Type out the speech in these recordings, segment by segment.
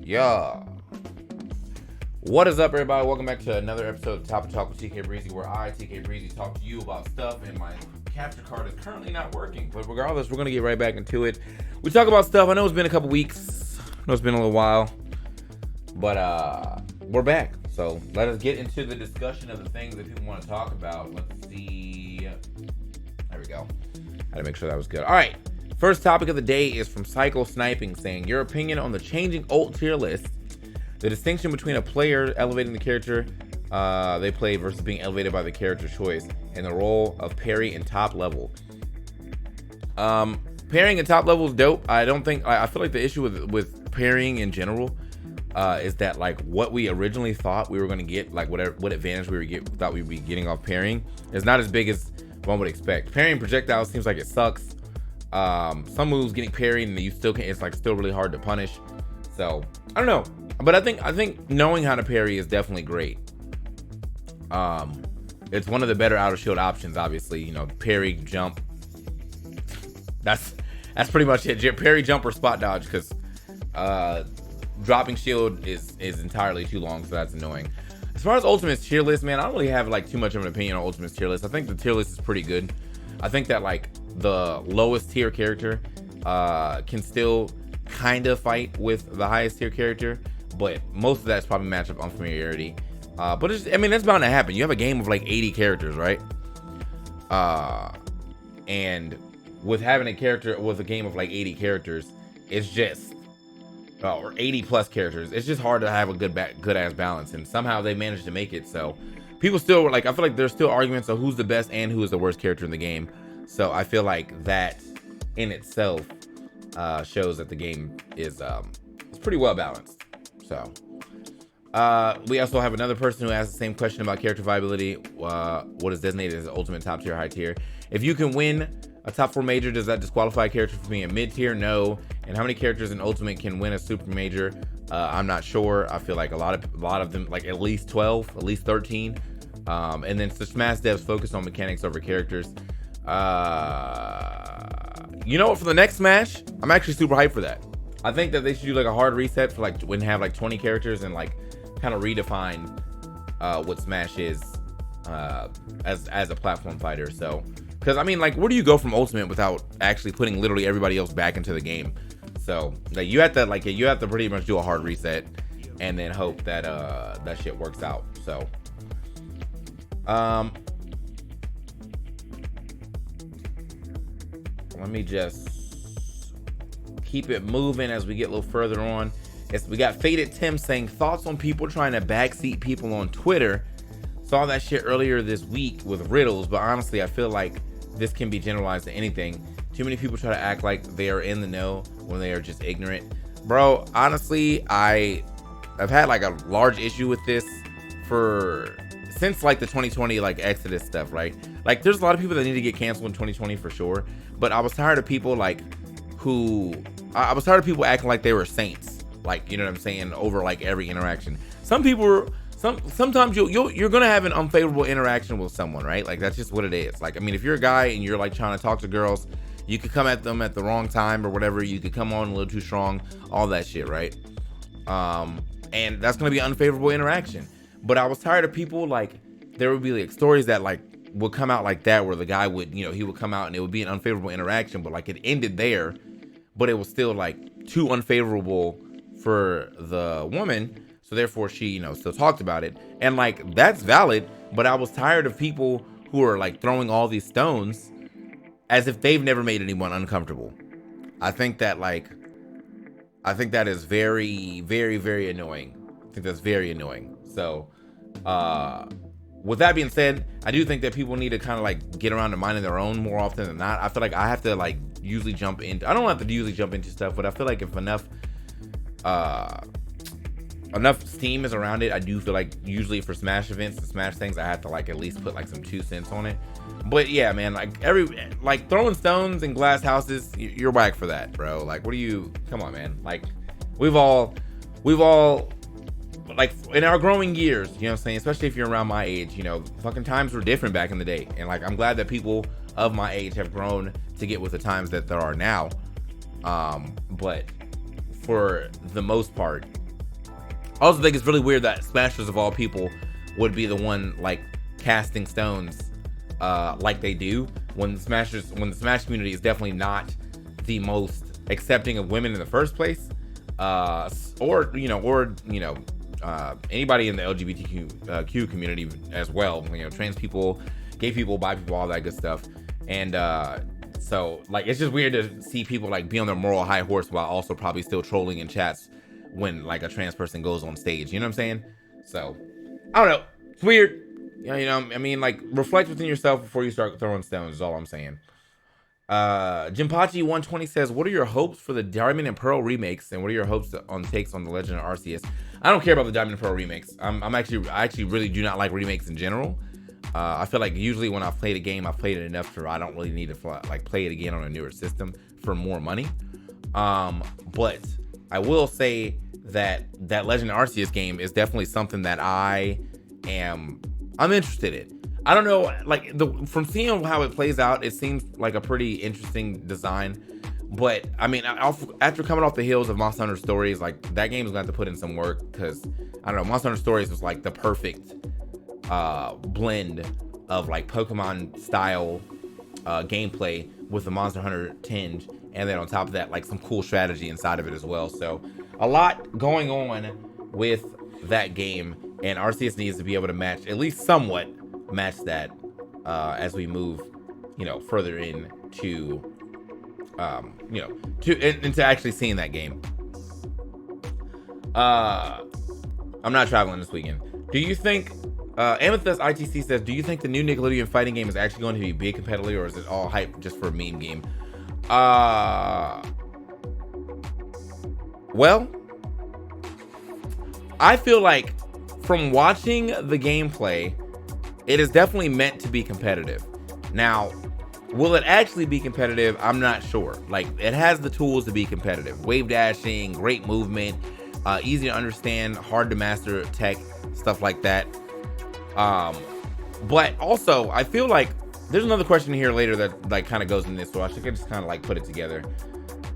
Yeah. What is up, everybody? Welcome back to another episode of Top Talk with TK Breezy, where I, TK Breezy, talk to you about stuff, and my capture card is currently not working. But regardless, we're going to get right back into it. We talk about stuff. I know it's been a couple weeks. I know it's been a little while. But we're back. So let us get into the discussion of the things that people want to talk about. Let's see. There we go. I had to make sure that was good. All right. First topic of the day is from Psycho Sniping, saying, your opinion on the changing ult tier list, the distinction between a player elevating the character they play versus being elevated by the character choice, and the role of parry in top level. Parrying in top level is dope. I feel like the issue with parrying in general is that, like, what we originally thought we were going to get, like what advantage thought we'd be getting off parrying is not as big as one would expect. Parrying projectiles seems like it sucks. Some moves getting parried and you still can't, it's like still really hard to punish. So I don't know, but I think knowing how to parry is definitely great. It's one of the better out of shield options, obviously. You know, parry, jump. That's pretty much it. Parry, jump, or spot dodge, because dropping shield is entirely too long, so that's annoying. As far as Ultimate's tier list, man, I don't really have like too much of an opinion on Ultimate's tier list. I think the tier list is pretty good. I think that like the lowest tier character can still kind of fight with the highest tier character, but most of that is probably matchup unfamiliarity. But it's, I mean, that's bound to happen. You have a game of like 80 characters, right? And with having a game of like 80 characters, it's just or 80 plus characters, it's just hard to have a good ass balance, and somehow they managed to make it. So people still were like, I feel like there's still arguments of who's the best and who is the worst character in the game. So I feel like that in itself shows that the game is it's pretty well balanced. So we also have another person who asked the same question about character viability. What is designated as ultimate, top tier, high tier? If you can win a top 4 major, does that disqualify a character from being a mid tier? No. And how many characters in ultimate can win a super major? I'm not sure. I feel like a lot of them, like at least 12, at least 13. And then the Smash devs focus on mechanics over characters. You know what? For the next Smash, I'm actually super hyped for that. I think that they should do like a hard reset for like when have like 20 characters and like kind of redefine what Smash is as a platform fighter. So, because I mean, like, where do you go from Ultimate without actually putting literally everybody else back into the game? So, like, you have to pretty much do a hard reset and then hope that that shit works out. So, let me just keep it moving as we get a little further on. We got Faded Tim saying, thoughts on people trying to backseat people on Twitter. Saw that shit earlier this week with riddles, but honestly, I feel like this can be generalized to anything. Too many people try to act like they are in the know when they are just ignorant. Bro, honestly, I've had like a large issue with this since like the 2020 like Exodus stuff, right? Like, there's a lot of people that need to get canceled in 2020 for sure, but I was tired of people like I was tired of people acting like they were saints, like, you know what I'm saying, over like every interaction. Some people were sometimes you're gonna have an unfavorable interaction with someone, right? Like, that's just what it is. Like, I mean, if you're a guy and you're like trying to talk to girls, you could come at them at the wrong time or whatever. You could come on a little too strong, all that shit, right? And that's gonna be an unfavorable interaction. But I was tired of people, like, there would be like stories that like would come out like that, where the guy would, you know, he would come out and it would be an unfavorable interaction, but like it ended there, but it was still like too unfavorable for the woman. So therefore she, you know, still talked about it. And like, that's valid, but I was tired of people who are like throwing all these stones as if they've never made anyone uncomfortable. I think that is very, very, very annoying. I think that's very annoying. So, with that being said, I do think that people need to kind of like get around to minding their own more often than not. I feel like I have to like usually jump into, I don't have to usually jump into stuff, but I feel like if enough steam is around it, I do feel like usually for Smash events and Smash things, I have to like at least put like some 2 cents on it. But yeah, man, like throwing stones in glass houses, you're whack for that, bro. Like, come on, man. Like, we've all like in our growing years, you know what I'm saying, especially if you're around my age, you know, fucking times were different back in the day. And like, I'm glad that people of my age have grown to get with the times that there are now. But for the most part, I also think it's really weird that Smashers of all people would be the one like casting stones like they do when the Smash community is definitely not the most accepting of women in the first place, or anybody in the LGBTQ community as well, trans people, gay people, bi people, all that good stuff. And so like it's just weird to see people like be on their moral high horse while also probably still trolling in chats when like a trans person goes on stage, you know what I'm saying? So I don't know, it's weird. I mean, like, reflect within yourself before you start throwing stones is all I'm saying. Jimpachi 120 says, what are your hopes for the Diamond and Pearl remakes, and what are your hopes on takes on the Legend of Arceus? I don't care about the Diamond and Pearl remakes. I actually really do not like remakes in general. I feel like usually when I've played a game, I've played it enough to I don't really need to play it again on a newer system for more money. But I will say that Legend of Arceus game is definitely something that I'm interested in. I don't know, like from seeing how it plays out, it seems like a pretty interesting design. But I mean, after coming off the heels of Monster Hunter Stories, like that game is going to have to put in some work, because I don't know, Monster Hunter Stories was like the perfect blend of like Pokemon style gameplay with the Monster Hunter tinge, and then on top of that, like some cool strategy inside of it as well. So a lot going on with that game, and Arceus needs to be able to match, at least somewhat match that as we move further into into actually seeing that game. I'm not traveling this weekend. Do you think Amethyst ITC says, do you think the new Nickelodeon fighting game is actually going to be big competitively, or is it all hype just for a meme game? Well, I feel like from watching the gameplay, it is definitely meant to be competitive. Now, will it actually be competitive? I'm not sure. Like, it has the tools to be competitive. Wave dashing, great movement, easy to understand, hard to master tech, stuff like that. But also, I feel like there's another question here later that like kind of goes in this, so I should just kind of like put it together.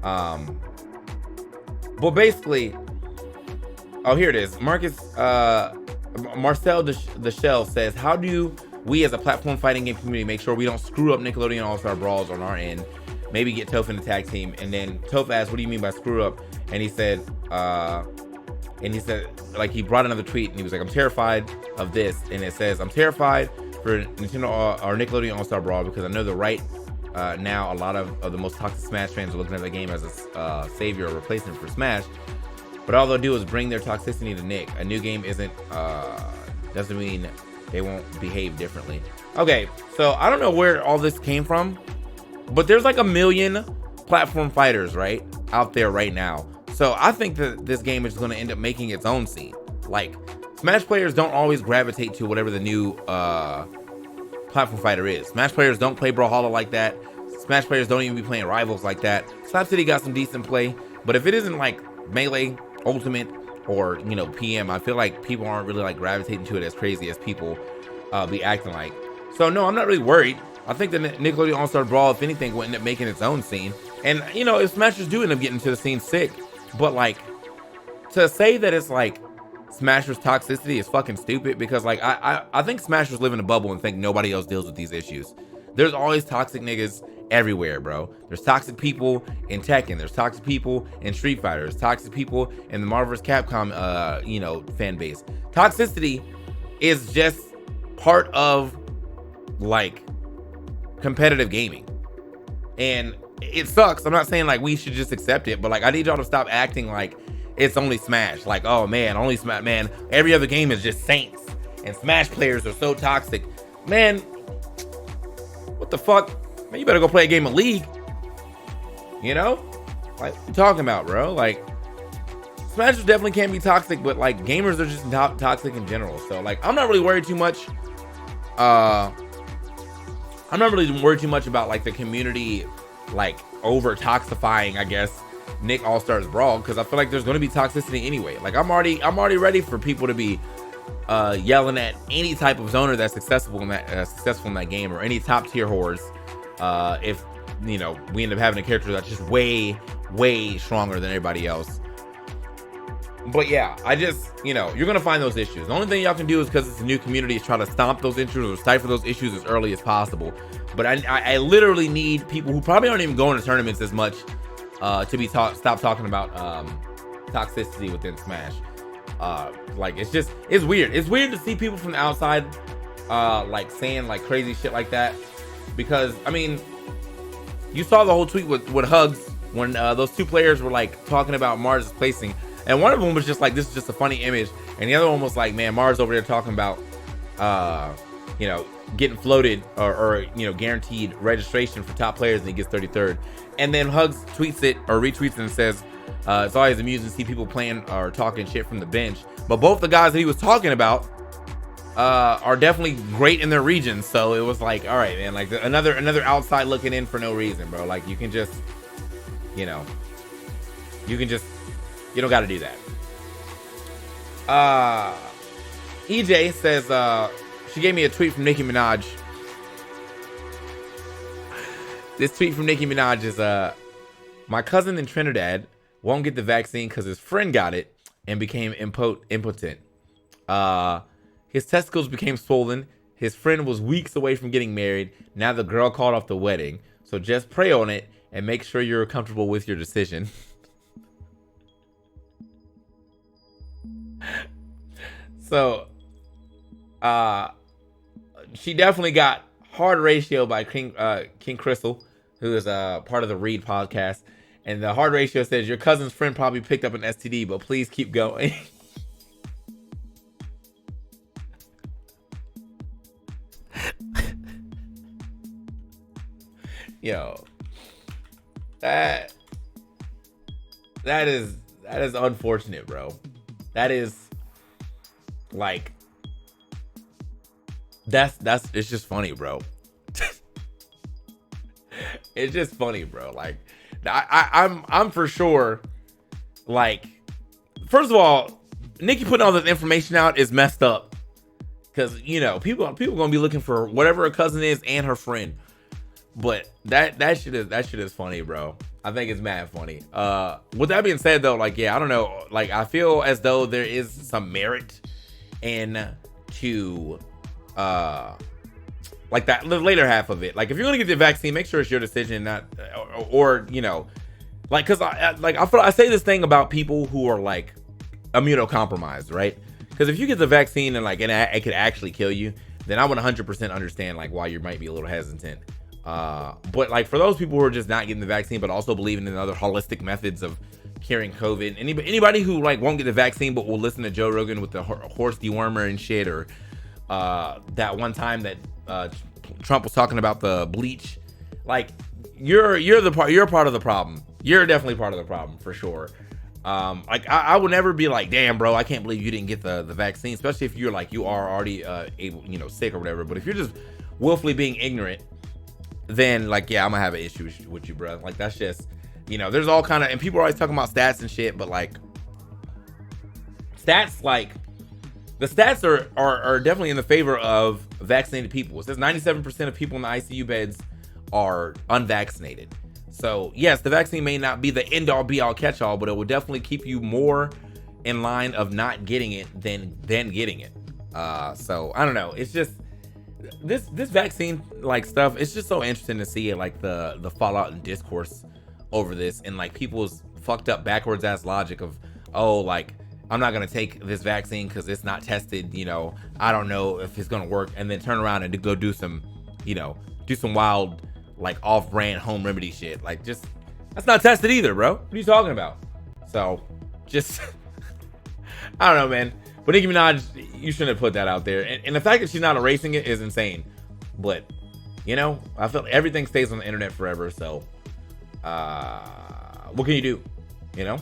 But basically, oh, here it is. Marcel the Shell says, how do we as a platform fighting game community make sure we don't screw up Nickelodeon All-Star Brawls on our end? Maybe get Toph in the tag team. And then Toph asked, what do you mean by screw up? And he said, like, he brought another tweet and he was like, I'm terrified of this. And it says, I'm terrified for Nintendo or Nickelodeon All-Star Brawl because I know the right now a lot of the most toxic Smash fans are looking at the game as a savior or replacement for Smash. But all they'll do is bring their toxicity to Nick. A new game doesn't mean they won't behave differently. Okay, so I don't know where all this came from, but there's like 1 million platform fighters right out there right now. So I think that this game is going to end up making its own scene. Like, Smash players don't always gravitate to whatever the new platform fighter is. Smash players don't play Brawlhalla like that. Smash players don't even be playing Rivals like that. Slap City got some decent play, but if it isn't like Melee, Ultimate, or PM, I feel like people aren't really like gravitating to it as crazy as people be acting like. So no, I'm not really worried. I think the Nickelodeon All-Star Brawl, if anything, will end up making its own scene. And if Smashers do end up getting to the scene, sick. But like, to say that it's like Smashers toxicity is fucking stupid, because like I think Smashers live in a bubble and think nobody else deals with these issues. There's always toxic niggas everywhere, bro. There's toxic people in Tekken. There's toxic people in Street Fighter. There's toxic people in the Marvel vs. Capcom, fan base. Toxicity is just part of like competitive gaming, and it sucks. I'm not saying like we should just accept it, but like I need y'all to stop acting like it's only Smash. Like, oh man, only Smash, man. Every other game is just Saints, and Smash players are so toxic, man. What the fuck? Man, you better go play a game of League. Like, what you talking about, bro? Like, Smashers definitely can be toxic, but like gamers are just toxic in general. So like, I'm not really worried too much. I'm not really worried too much about like the community like over toxifying, I guess, Nick All-Stars Brawl, because I feel like there's going to be toxicity anyway. Like, I'm already ready for people to be yelling at any type of zoner that's successful in that game, or any top tier whores, if we end up having a character that's just way stronger than everybody else. But yeah, I just, you know, you're gonna find those issues. The only thing y'all can do is, because it's a new community, is try to stomp those issues or stifle those issues as early as possible. But I literally need people who probably aren't even going to tournaments as much to be stop talking about toxicity within Smash. Like, it's weird. It's weird to see people from the outside like saying like crazy shit like that, because I mean, you saw the whole tweet with Hugs when those two players were like talking about Mars' placing. And one of them was just like, this is just a funny image. And the other one was like, man, Mars over there talking about, you know, getting floated or you know, guaranteed registration for top players, and he gets 33rd. And then Hugs tweets it or retweets it and says, it's always amusing to see people playing or talking shit from the bench. But both the guys that he was talking about are definitely great in their regions. So it was like, all right, man, like another outside looking in for no reason, bro. Like, you can just, you know, you don't got to do that. EJ says, she gave me a tweet from Nicki Minaj. This tweet from Nicki Minaj is, my cousin in Trinidad won't get the vaccine because his friend got it and became impotent. His testicles became swollen. His friend was weeks away from getting married. Now the girl called off the wedding. So just pray on it and make sure you're comfortable with your decision. So, she definitely got Hard Ratio by King Crystal, who is part of the Read podcast. And the Hard Ratio says, your cousin's friend probably picked up an STD, but please keep going. Yo, that is unfortunate, bro. That is like, it's just funny, bro. It's just funny, bro. Like, I'm for sure, like, first of all, Nicki putting all this information out is messed up, because, you know, people gonna be looking for whatever her cousin is and her friend. But that shit is funny, bro. I think it's mad funny. With that being said, though, like, yeah, I don't know. Like, I feel as though there is some merit in to like that the later half of it. Like, if you're gonna get the vaccine, make sure it's your decision, not or you know, like, because I say this thing about people who are like immunocompromised, right? Because if you get the vaccine and like it could actually kill you, then I would 100% understand like why you might be a little hesitant. But like, for those people who are just not getting the vaccine but also believing in other holistic methods of curing COVID, anybody who like won't get the vaccine but will listen to Joe Rogan with the horse dewormer and shit, or that one time that Trump was talking about the bleach, like, you're a part of the problem. You're definitely part of the problem for sure. Like, I would never be like, damn, bro, I can't believe you didn't get the vaccine, especially if you're like, you are already able, you know, sick or whatever. But if you're just willfully being ignorant, then like, yeah, I'm gonna have an issue with you, bro. Like, that's just, you know, there's all kind of, and people are always talking about stats and shit, but like, stats, like, the stats are definitely in the favor of vaccinated people. It says 97% of people in the ICU beds are unvaccinated. So yes, the vaccine may not be the end all be all catch all, but it will definitely keep you more in line of not getting it than getting it. So I don't know. It's just this vaccine like stuff. It's just so interesting to see it, like the fallout and discourse over this, and like people's fucked up backwards ass logic of, oh, like, I'm not gonna take this vaccine because it's not tested. You know, I don't know if it's gonna work, and then turn around and go do some, you know, do some wild, like, off-brand home remedy shit. Like, just, that's not tested either, bro. What are you talking about? So, just, I don't know, man. But Nicki Minaj, you shouldn't have put that out there. And the fact that she's not erasing it is insane. But, you know, I feel like everything stays on the internet forever. So, what can you do? You know?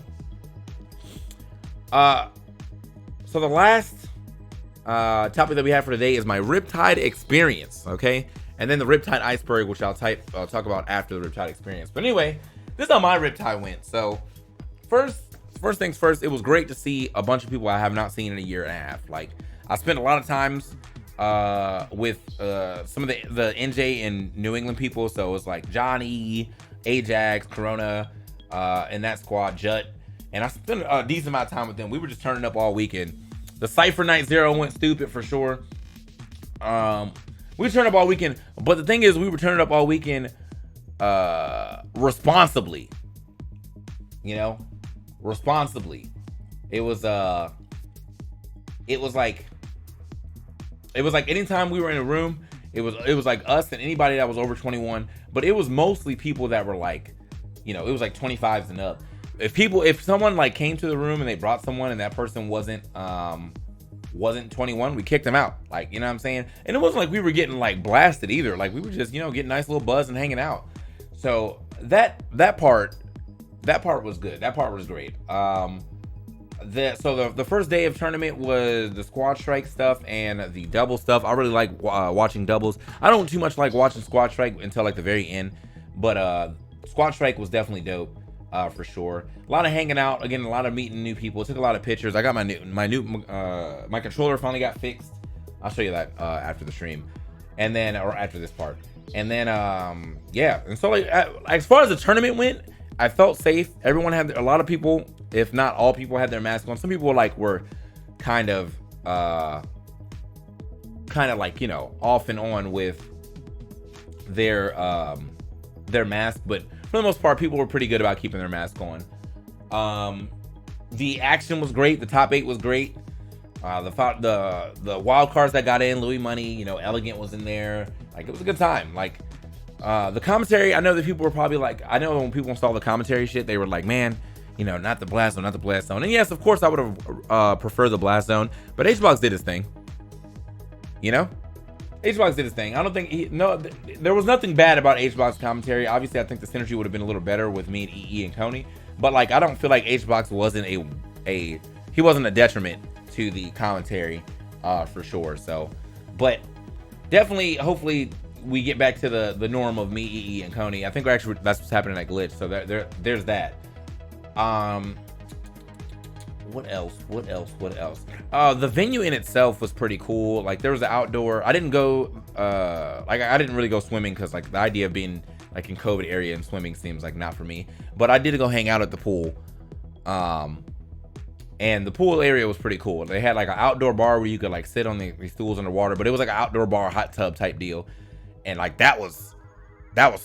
So the last topic that we have for today is my Riptide Experience, okay? And then the Riptide Iceberg, which I'll talk about after the Riptide Experience. But anyway, this is how my Riptide went. So first things first, it was great to see a bunch of people I have not seen in a year and a half. Like, I spent a lot of times with some of the NJ and New England people. So it was like Johnny, Ajax, Corona, and that squad, Jut. and I spent a decent amount of time with them. We were just turning up all weekend. The Cypher Night Zero went stupid for sure. We turned up all weekend, but the thing is, we were turning up all weekend responsibly. You know, responsibly. It was like anytime we were in a room, it was like us and anybody that was over 21, but it was mostly people that were like, you know, it was like 25s and up. If someone like came to the room and they brought someone and that person wasn't 21, we kicked them out. Like, you know what I'm saying? And it wasn't like we were getting like blasted either. Like, we were just, you know, getting nice little buzz and hanging out. So that part was good. That part was great. The first day of tournament was the squad strike stuff and the double stuff. I really like watching doubles. I don't too much like watching squad strike until like the very end, but squad strike was definitely dope for sure. A lot of hanging out, again, a lot of meeting new people. Took a lot of pictures. I got my controller finally got fixed. I'll show you that after the stream, and then or after this part, and then yeah. And so like as far as the tournament went, I felt safe. Everyone had, a lot of people, if not all people, had their masks on. Some people were kind of like, you know, off and on with their mask, but for the most part, people were pretty good about keeping their mask on. The action was great. The top 8 was great. The wild cards that got in, Louis Money, you know, Elegant was in there. Like, it was a good time. Like, the commentary, I know that people were probably like, I know when people saw the commentary shit, they were like, man, you know, not the blast zone, not the blast zone. And yes, of course, I would have preferred the blast zone, but HBox did his thing. You know, HBox did his thing. I don't think there was nothing bad about HBox commentary. Obviously, I think the synergy would have been a little better with me and EE and Coney, but like, I don't feel like HBox wasn't he wasn't a detriment to the commentary for sure. So, but definitely, hopefully, we get back to the norm of me, EE, and Coney. I think actually that's what's happening at Glitch. So there's that. What else? The venue in itself was pretty cool. Like, there was an outdoor. I didn't go. I didn't really go swimming because like the idea of being like in COVID area and swimming seems like not for me. But I did go hang out at the pool. And the pool area was pretty cool. They had like an outdoor bar where you could like sit on the stools underwater, but it was like an outdoor bar, hot tub type deal. And like that was dope.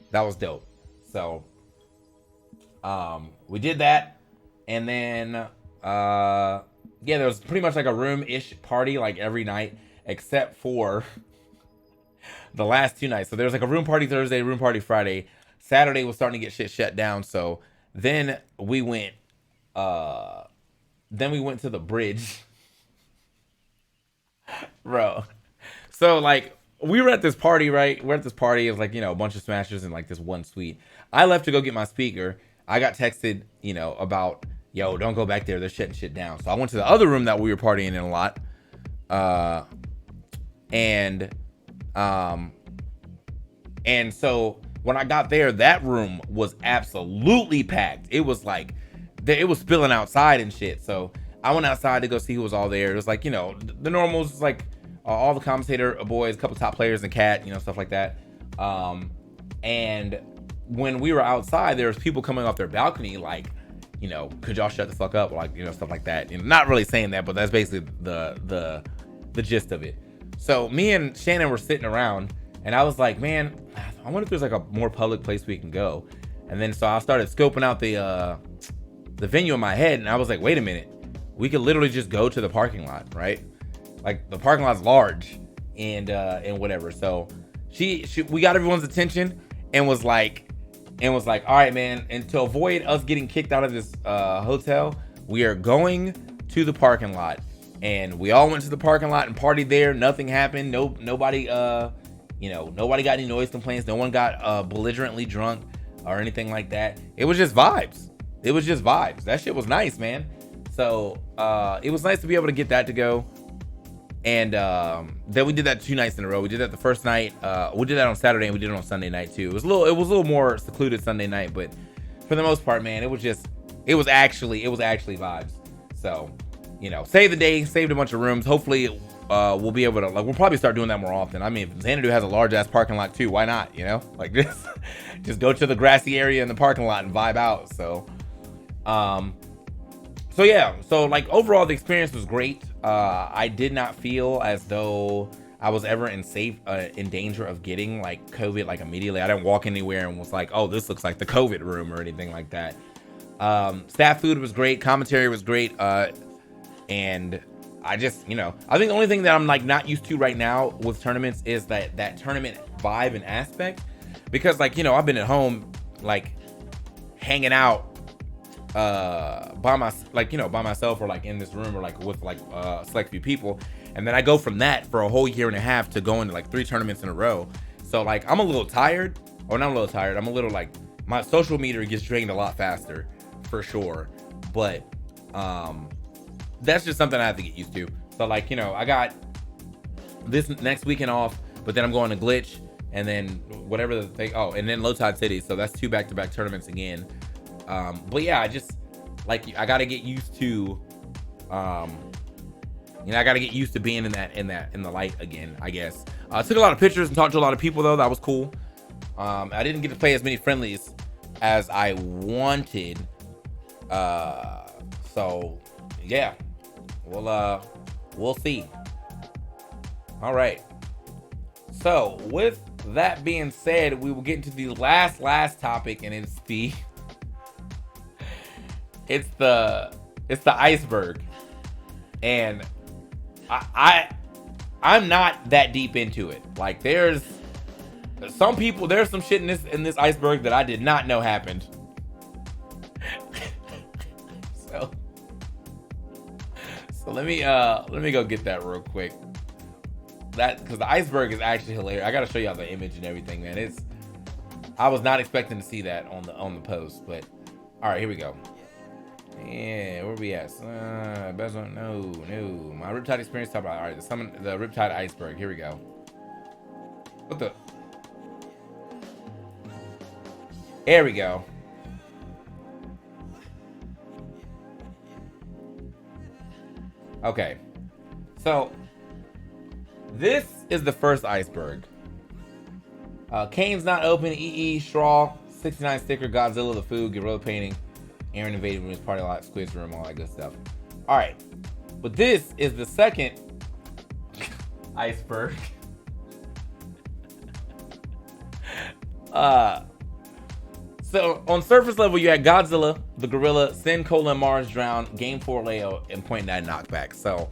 That was dope. So we did that, and then yeah, there was pretty much like a room-ish party like every night except for the last 2 nights. So there was like a room party Thursday, room party Friday. Saturday was starting to get shit shut down. So then we went to the bridge. Bro. So like we were at this party, right? We're at this party. It was like, you know, a bunch of smashers in like this one suite. I left to go get my speaker. I got texted, you know, about, yo, don't go back there. They're shutting shit down. So I went to the other room that we were partying in a lot. And so when I got there, that room was absolutely packed. It was like, it was spilling outside and shit. So I went outside to go see who was all there. It was like, you know, the normals, like all the commentator boys, a couple top players and Cat, you know, stuff like that. And when we were outside, there was people coming off their balcony, like, you know, could y'all shut the fuck up? Like, you know, stuff like that. You know, not really saying that, but that's basically the gist of it. So me and Shannon were sitting around, and I was like, man, I wonder if there's like a more public place we can go. And then so I started scoping out the venue in my head, and I was like, wait a minute, we could literally just go to the parking lot, right? Like, the parking lot's large and whatever. So we got everyone's attention and was like, all right, man, and to avoid us getting kicked out of this hotel, we are going to the parking lot. And we all went to the parking lot and partied there. Nothing happened. Nobody got any noise complaints. No one got belligerently drunk or anything like that. It was just vibes. That shit was nice, man. So it was nice to be able to get that to go. And then we did that 2 nights in a row. We did that the first night. We did that on Saturday, and we did it on Sunday night too. It was a little more secluded Sunday night, but for the most part, man, it was actually vibes. So, you know, saved the day, saved a bunch of rooms. Hopefully, we'll be able to, like, we'll probably start doing that more often. I mean, if Xanadu has a large ass parking lot too, why not? You know, like just go to the grassy area in the parking lot and vibe out. So, So yeah, so like overall the experience was great. I did not feel as though I was ever in danger of getting like COVID like immediately. I didn't walk anywhere and was like, oh, this looks like the COVID room or anything like that. Staff food was great, commentary was great, and I just, I think the only thing that I'm like not used to right now with tournaments is that tournament vibe and aspect, because like, I've been at home like hanging out by myself or like in this room or like with like select few people, and then I go from that for a whole year and a half to going to like 3 tournaments in a row. So like I'm a little tired, or not a little tired, I'm a little like, my social meter gets drained a lot faster for sure, but that's just something I have to get used to. So like, I got this next weekend off, but then I'm going to Glitch, and then whatever the thing, and then Low Tide City, so that's 2 back-to-back tournaments again. But yeah, I just like, I gotta get used to I gotta get used to being in the light again, I guess. I took a lot of pictures and talked to a lot of people though. That was cool. I didn't get to play as many friendlies as I wanted, so yeah, we'll see. All right, so with that being said, we will get into the last topic, and it's the Iceberg. And I'm not that deep into it. Like there's some shit in this Iceberg that I did not know happened. so let me go get that real quick. Because the Iceberg is actually hilarious. I gotta show y'all the image and everything, man. I was not expecting to see that on the post, but all right, here we go. Yeah, where we at? Best one, no. My Riptide Experience top. All right, the Riptide Iceberg. Here we go. What the? There we go. Okay, so this is the first Iceberg. Kane's not open. EE Straw 69 sticker. Godzilla the food. Gorilla painting. Aaron invaded room, party lot, squids room, all that good stuff. All right, but this is the second Iceberg. So on surface level, you had Godzilla, the Gorilla, Sin, Cola, and Mars drown, Game 4 Leo, and Point 9 knockback. So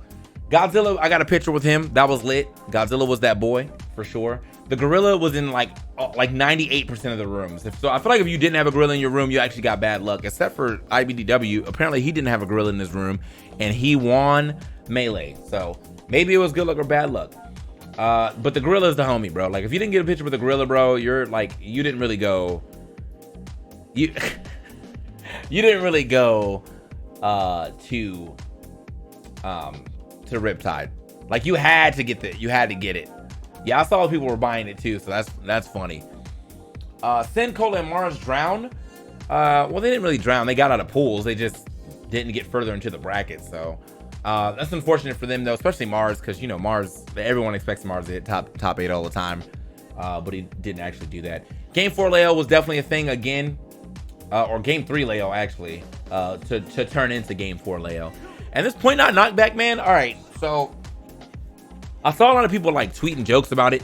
Godzilla, I got a picture with him. That was lit. Godzilla was that boy for sure. The Gorilla was in like 98% of the rooms. So I feel like if you didn't have a Gorilla in your room, you actually got bad luck. Except for IBDW, apparently he didn't have a Gorilla in his room, and he won Melee. So maybe it was good luck or bad luck. But the Gorilla is the homie, bro. Like if you didn't get a picture with the Gorilla, bro, you're like, you didn't really go. You didn't really go to Riptide. Like you had to get it. Yeah, I saw people were buying it too, so that's funny. Sin, Cola, and Mars drown. Well, they didn't really drown. They got out of pools. They just didn't get further into the bracket. So that's unfortunate for them, though, especially Mars, because Mars. Everyone expects Mars to hit top 8 all the time, but he didn't actually do that. Game 4 Leo was definitely a thing again, or Game 3 Leo actually, to turn into Game 4 Leo. And this point not knockback, man. All right, so I saw a lot of people like tweeting jokes about it,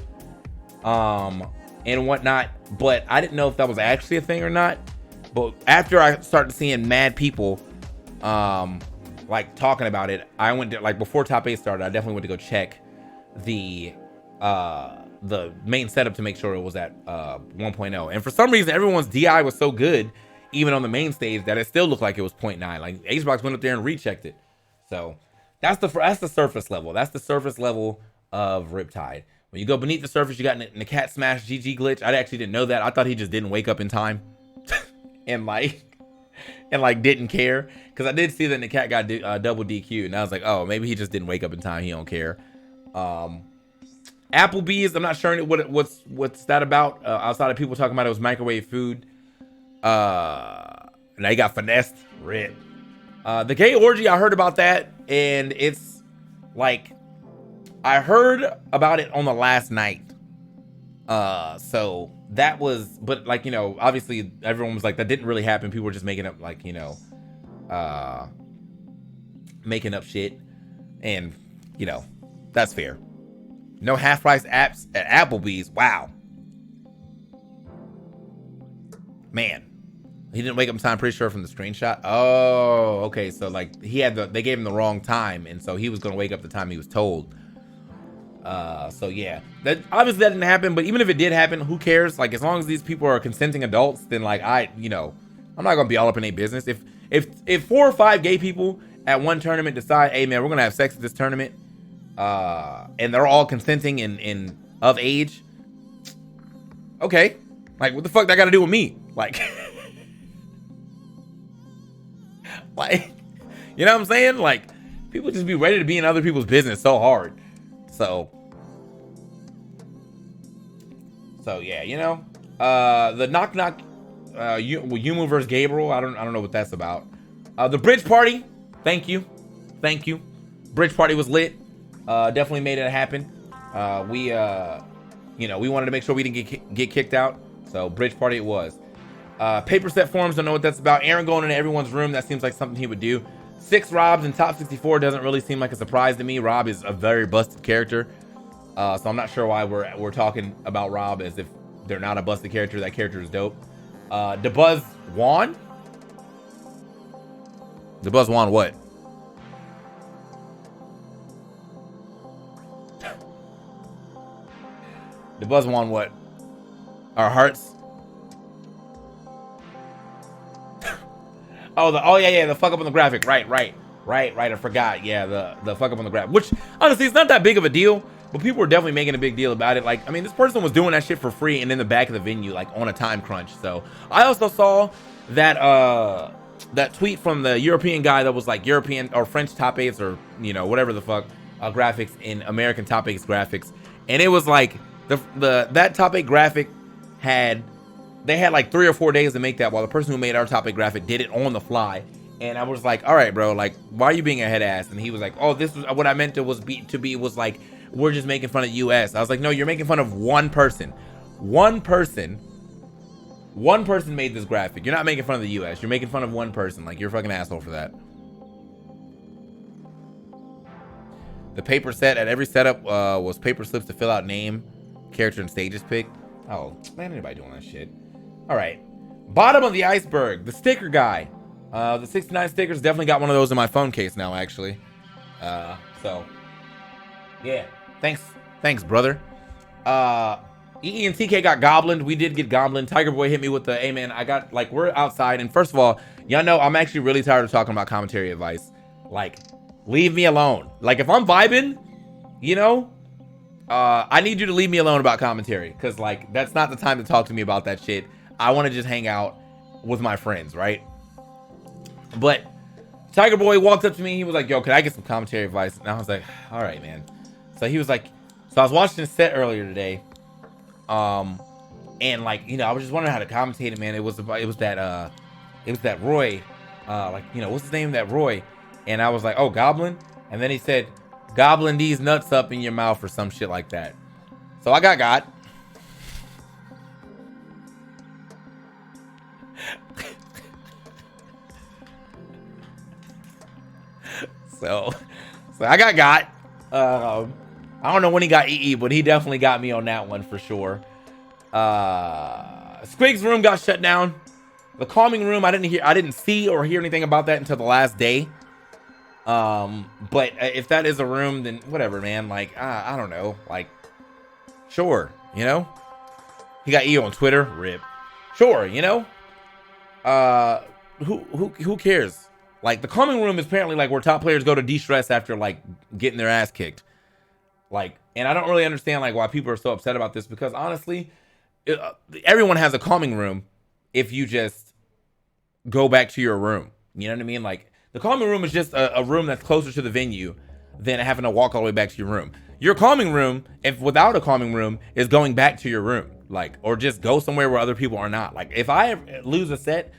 and whatnot, but I didn't know if that was actually a thing or not. But after I started seeing mad people, like talking about it, I went to, like, before top 8 started, I definitely went to go check the main setup to make sure it was at 1.0. And for some reason, everyone's DI was so good, even on the main stage, that it still looked like it was 0.9. Like Xbox went up there and rechecked it. So that's the surface level. That's the surface level of Riptide. When you go beneath the surface, you got the cat smash GG glitch. I actually didn't know that. I thought he just didn't wake up in time, and didn't care, because I did see that the cat got double DQ, and I was like, oh, maybe he just didn't wake up in time. He don't care. Applebee's, I'm not sure what's that about. Outside of people talking about it was microwave food. Now he got finessed. Rip. The gay orgy, I heard about that, and it's like, I heard about it on the last night. So that was, but like, obviously everyone was like, that didn't really happen. People were just making up, like, making up shit. And, you know, that's fair. No half-price apps at Applebee's. Wow. Man. He didn't wake up in time, pretty sure, from the screenshot. Oh, okay. So, like, they gave him the wrong time, and so he was going to wake up the time he was told. So, yeah. That obviously that didn't happen, but even if it did happen, who cares? Like, as long as these people are consenting adults, then, like, I'm not going to be all up in their business. If 4 or 5 gay people at one tournament decide, hey, man, we're going to have sex at this tournament, and they're all consenting and of age, okay. Like, what the fuck that got to do with me? Like... Like, you know what I'm saying? Like, people just be ready to be in other people's business so hard. So yeah, you know, the knock Yumu versus Gabriel. I don't know what that's about. The bridge party. Thank you. Bridge party was lit. Definitely made it happen. We wanted to make sure we didn't get kicked out. So bridge party it was. Paper set forums, don't know what that's about. Aaron going into everyone's room, that seems like something he would do. 6 Robs in top 64 doesn't really seem like a surprise to me. Rob is a very busted character, so I'm not sure why we're talking about Rob as if they're not a busted character. That character is dope. DeBuzz Juan? DeBuzz Juan what? DeBuzz Juan what? Our hearts? Oh yeah, the fuck up on the graphic. Right. I forgot. Yeah, the fuck up on the graphic. Which honestly, it's not that big of a deal, but people were definitely making a big deal about it. Like, I mean, this person was doing that shit for free and in the back of the venue, like on a time crunch. So I also saw that that tweet from the European guy that was like European or French top 8s or whatever the fuck graphics in American top 8s graphics, and it was like that top 8 graphic they had like 3 or 4 days to make that, while the person who made our top 8 graphic did it on the fly. And I was like, all right, bro, like, why are you being a head ass? And he was like, oh, this was what I meant to be was like, we're just making fun of US. I was like, no, you're making fun of one person. One person made this graphic. You're not making fun of the US. You're making fun of one person. Like, you're a fucking asshole for that. The paper set at every setup was paper slips to fill out name, character, and stages picked. Oh, man, anybody doing that shit? All right, bottom of the iceberg, the sticker guy. The 69 stickers, definitely got one of those in my phone case now, actually. So yeah, thanks, brother. EE and TK got goblined. We did get goblined. Tiger Boy hit me with the, hey man, I got, like, we're outside, and first of all, y'all know I'm actually really tired of talking about commentary advice. Like, leave me alone. Like, if I'm vibing, I need you to leave me alone about commentary, because, like, that's not the time to talk to me about that shit. I want to just hang out with my friends, right? But Tiger Boy walked up to me. He was like, yo, can I get some commentary advice? And I was like, all right, man. So he was like, so I was watching a set earlier today. And like, I was just wondering how to commentate it, man. It was that Roy, what's his name? That Roy. And I was like, oh, Goblin. And then he said, gobbling these nuts up in your mouth or some shit like that. So I got. So I got. I don't know when he got EE, but he definitely got me on that one for sure. Squig's room got shut down. The calming room, I didn't see or hear anything about that until the last day. But if that is a room, then whatever, man. Like, I don't know. Like, sure, He got EE on Twitter. Rip. Sure, Who cares? Like, the calming room is apparently like where top players go to de-stress after like getting their ass kicked. Like, and I don't really understand like why people are so upset about this, because honestly, everyone has a calming room if you just go back to your room. You know what I mean? Like, the calming room is just a room that's closer to the venue than having to walk all the way back to your room. Your calming room, if without a calming room, is going back to your room. Like, or just go somewhere where other people are not. Like, if I lose a set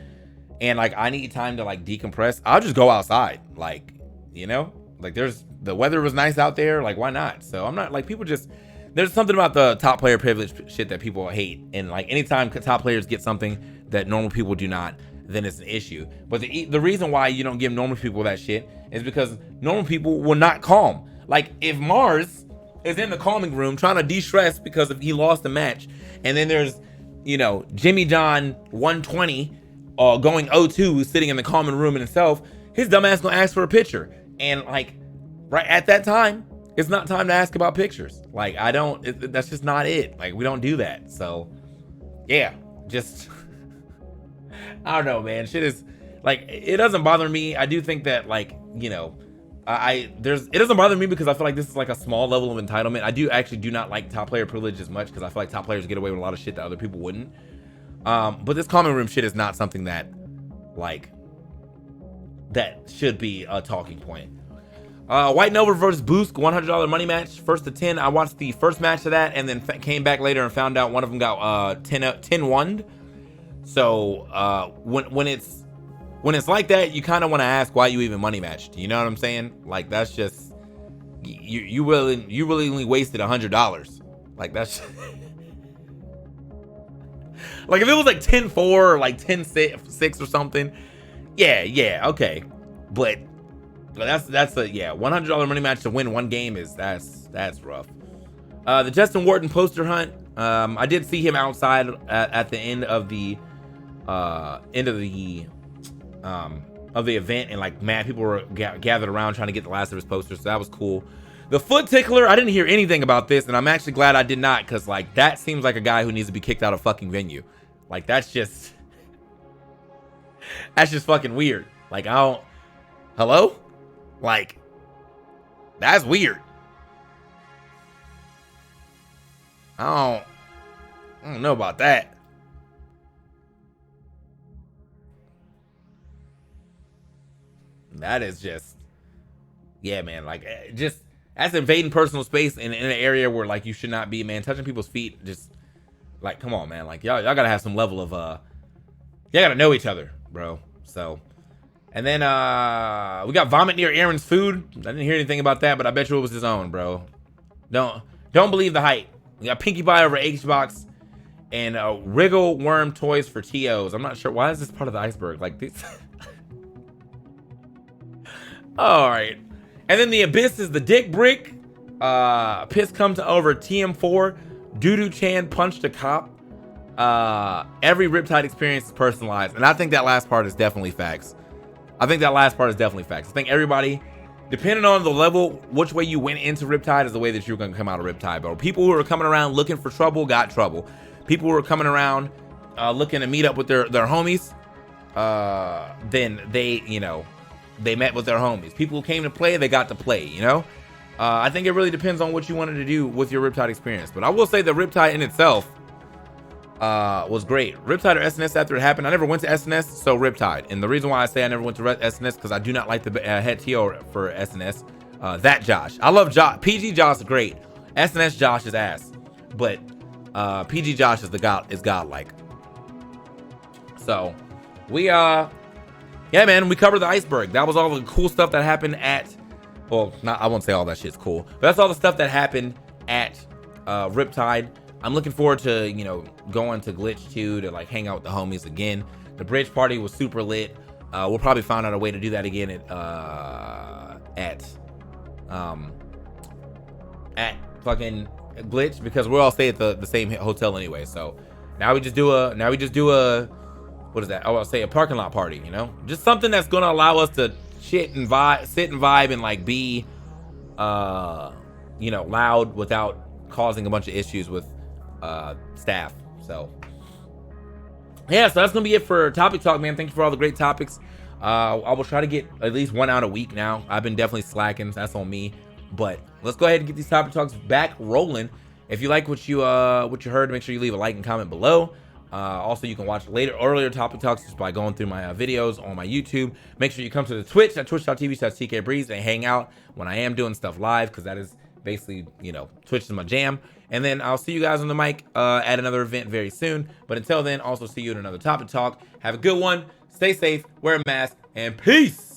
and like I need time to like decompress, I'll just go outside. Like, like the weather was nice out there. Like, why not? So I'm not like, people just, there's something about the top player privilege shit that people hate. And like, anytime top players get something that normal people do not, then it's an issue. But the reason why you don't give normal people that shit is because normal people will not calm. Like if Mars is in the calming room trying to de-stress because he lost the match, and then there's, you know, Jimmy John 120 going 0-2 sitting in the calming room in himself, his dumb ass gonna ask for a picture. And like right at that time, it's not time to ask about pictures. Like that's just not it. Like we don't do that. So yeah, just I don't know, man. Shit is like, it doesn't bother me. I do think that, like, you know, it doesn't bother me because I feel like this is like a small level of entitlement. I do not like top player privilege as much because I feel like top players get away with a lot of shit that other people wouldn't. But this common room shit is not something that, like, that should be a talking point. White Nova versus Boost, $100 money match, 1st to 10. I watched the first match of that and then came back later and found out one of them got 10-1'd. So when it's like that, you kind of want to ask why you even money matched. You know what I'm saying? Like that's just you really only wasted $100. Like that's like if it was like 10-4 or like 10-6 or something. Yeah, okay. But that's a $100 money match to win one game is that's rough. The Justin Wharton poster hunt. I did see him outside at the end of the event, and like mad people were gathered around trying to get the last of his posters, so that was cool. The foot tickler, I didn't hear anything about this, and I'm actually glad I did not, because like that seems like a guy who needs to be kicked out of fucking venue. Like that's just fucking weird. Like hello, like that's weird. I don't know about that. That is just, yeah, man. Like, just that's invading personal space in an area where like you should not be, man. Touching people's feet, just like, come on, man. Like y'all gotta have some level of y'all gotta know each other, bro. So, and then we got vomit near Aaron's food. I didn't hear anything about that, but I bet you it was his own, bro. Don't believe the hype. We got Pinkie Pie over Xbox and Wriggle Worm toys for TOs. I'm not sure why is this part of the iceberg like this. All right, and then the abyss is the dick brick. Piss comes over TM4. Doodoo Chan punched a cop. Every Riptide experience is personalized, and I think that last part is definitely facts. I think everybody, depending on the level, which way you went into Riptide is the way that you're gonna come out of Riptide. But people who are coming around looking for trouble got trouble. People who are coming around looking to meet up with their homies, then they, you know, they met with their homies. People who came to play, they got to play, you know? I think it really depends on what you wanted to do with your Riptide experience. But I will say that Riptide in itself was great. Riptide or SNS after it happened. I never went to SNS, so Riptide. And the reason why I say I never went to SNS because I do not like the head TO for SNS. That Josh. I love Josh. PG Josh is great. SNS Josh is ass. But PG Josh is godlike. So we yeah, man, we covered the iceberg. That was all the cool stuff that happened at, well, I won't say all that shit's cool, but that's all the stuff that happened at Riptide. I'm looking forward to, you know, going to Glitch 2 to like hang out with the homies again. The bridge party was super lit. We'll probably find out a way to do that again at fucking Glitch, because we'll all stay at the same hotel anyway. So now we just do a what is that? Oh, I'll say a parking lot party, you know? Just something that's gonna allow us to sit and vibe and like be, you know, loud without causing a bunch of issues with staff. So yeah, so that's gonna be it for Topic Talk, man. Thank you for all the great topics. I will try to get at least one out a week now. I've been definitely slacking, so that's on me. But let's go ahead and get these Topic Talks back rolling. If you like what you heard, make sure you leave a like and comment below. Also, you can watch earlier Topic Talks just by going through my videos on my YouTube. Make sure you come to the Twitch at twitch.tv/TKBreeze and hang out when I am doing stuff live, because that is basically, you know, Twitch is my jam. And then I'll see you guys on the mic at another event very soon. But until then, also see you in another Topic Talk. Have a good one. Stay safe, wear a mask, and peace.